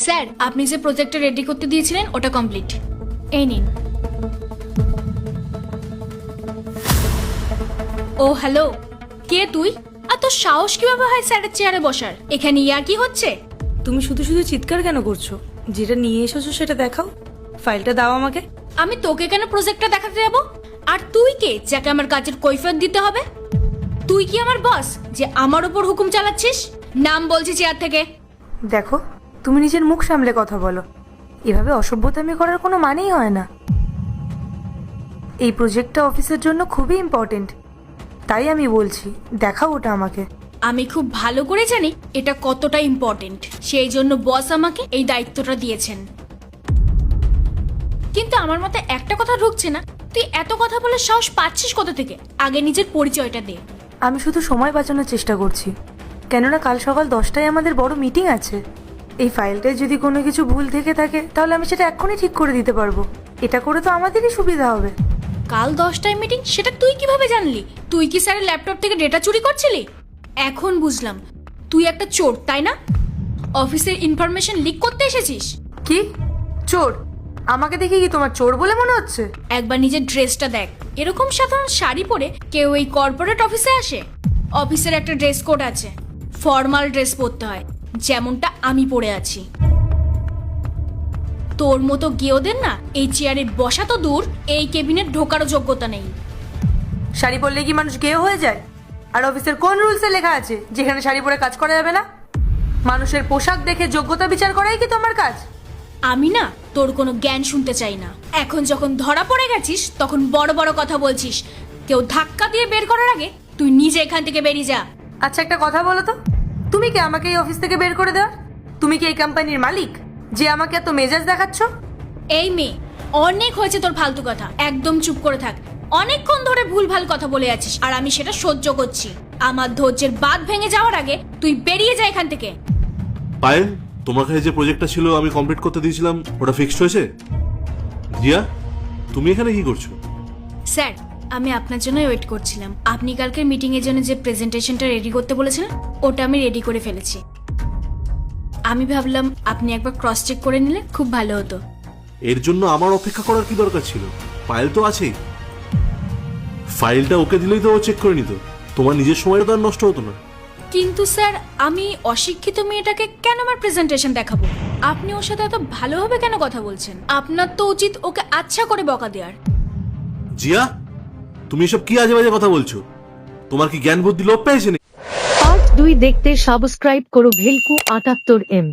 Sir, আপনি যে প্রজেক্টটা রেডি করতে দিয়েছিলেন ওটা কমপ্লিট। এই নিন। ও হ্যালো, কে তুই? আর তোর সাহস কিভাবে হয় স্যারের চেয়ারে বসার? এখানে ইয়া কি হচ্ছে? তুমি শুধু শুধু চিৎকার কেন করছো? যেটা নিয়ে এসেছো সেটা দেখাও। ফাইলটা দাও আমাকে। আমি তোকে কেন প্রজেক্টটা দেখাতে যাব? আর তুই কে যাকে আমার কাজের কৈফিয়ত দিতে হবে? তুই কি আমার বস যে আমার উপর হুকুম চালাচ্ছিস? নাম বলছি চেয়ার থেকে। দেখো, তুমি নিজের মুখ সামলে কথা বলো। এভাবে অসভ্যতামি করার কোনো মানেই হয় না। এই প্রজেক্টটা অফিসের জন্য খুবই ইম্পর্টেন্ট, তাই আমি বলছি দেখাও ওটা আমাকে। আমি খুব ভালো করে জানি এটা কতটা ইম্পর্টেন্ট, সেই জন্য বস আমাকে এই দায়িত্বটা দিয়েছেন। কিন্তু আমার মতে একটা কথা ঢুকছে না, তুই এত কথা বলে সাহস পাচ্ছিস কোথা থেকে? আগে নিজের পরিচয়টা দে। আমি শুধু সময় বাঁচানোর চেষ্টা করছি, কেননা কাল সকাল 10টায় আমাদের বড় মিটিং আছে। এই ফাইলটায় যদি কোনো কিছু ভুল থেকে থাকে তাহলে আমি সেটা এক্ষুনি ঠিক করে দিতে পারবো। এটা করে তো আমাদেরই সুবিধা হবে। কাল 10টায় মিটিং, সেটা তুই কিভাবে জানলি? তুই কি স্যারের ল্যাপটপ থেকে ডেটা চুরি করছিলি? এখন বুঝলাম তুই একটা চোর, তাই না? অফিসের ইনফরমেশন লিক করতে এসেছিস। কি চোর? আমাকে দেখে কি তোমার চোর বলে মনে হচ্ছে? একবার নিজের ড্রেসটা দেখ। এরকম সাধারণ শাড়ি পরে কেউ এই কর্পোরেট অফিসে আসে? অফিসের একটা ড্রেস কোড আছে, ফর্মাল ড্রেস পরতে হয়, যেমনটা আমি পরে আছি। তোর মতো গেওদের না এই চেয়ারে বসা তো দূর, এই কেবিনে ঢোকারও যোগ্যতা নেই। শাড়ি পরলে কি মানুষ গেয়ে হয়ে যায়? আর অফিসের কোন রুলসে লেখা আছে যেখানে শাড়ি পরে কাজ করা যাবে না? মানুষের পোশাক দেখে যোগ্যতা বিচার করাই কি তোমার কাজ? আমি না তোর কোনো জ্ঞান শুনতে চাই না। এখন যখন ধরা পড়ে গেছিস তখন বড় বড় কথা বলছিস। কেউ ধাক্কা দিয়ে বের করার আগে তুই নিজে এখান থেকে বেরিয়ে যা। আচ্ছা, একটা কথা বলো তো, তুমি কি আমাকে এই অফিস থেকে বের করে দেওয়ার? তুমি কি এই কোম্পানির মালিক যে আমাকে এত মেজাজ দেখাচ্ছ? এই মেয়ে, অনেক হয়েছে তোর ফালতু কথা, একদম চুপ করে থাক। অনেকক্ষণ ধরে ভুলভাল কথা বলে আছিস আর আমি সেটা সহ্য করছি। আমার ধৈর্যের বাঁধ ভেঙে যাওয়ার আগে তুই বেরিয়ে যা এখান থেকে। পায়েল, তোমার কাছে যে প্রজেক্টটা ছিল আমি কমপ্লিট করতে দিয়েছিলাম ওটা ফিক্সড হয়েছে? জিয়া, তুমি এখানে কি করছো? স্যার, আমি আপনার জন্যই ওয়েট করছিলাম। আপনি কালকের মিটিং এর জন্য যে প্রেজেন্টেশনটা রেডি করতে বলেছিলেন ওটা আমি রেডি করে ফেলেছি। আমি ভাবলাম আপনি একবার ক্রস চেক করে নিলে খুব ভালো হতো। এর জন্য আমার অপেক্ষা করার কি দরকার ছিল? পায়েল তো আছেই, ফাইলটা ওকে দিলেই তো ও চেক করে নিত। তোমার নিজের সময়টা তো আর নষ্ট হতো না। কিন্তু স্যার, আমি অশিক্ষিত মেয়েটাকে কেন আমার প্রেজেন্টেশন দেখাবো? আপনি ওর সাথে এত ভালোভাবে কেন কথা বলছেন? আপনার তো উচিত ওকে আচ্ছা করে বকা দেওয়ার। জিয়া, তুমি এসব কি আজে বাজে কথা বলছো? তোমার কি জ্ঞান বুদ্ধি লোপ পেয়েছে? পার্ট 2 দেখতে সাবস্ক্রাইব করো ভেলকু 78M।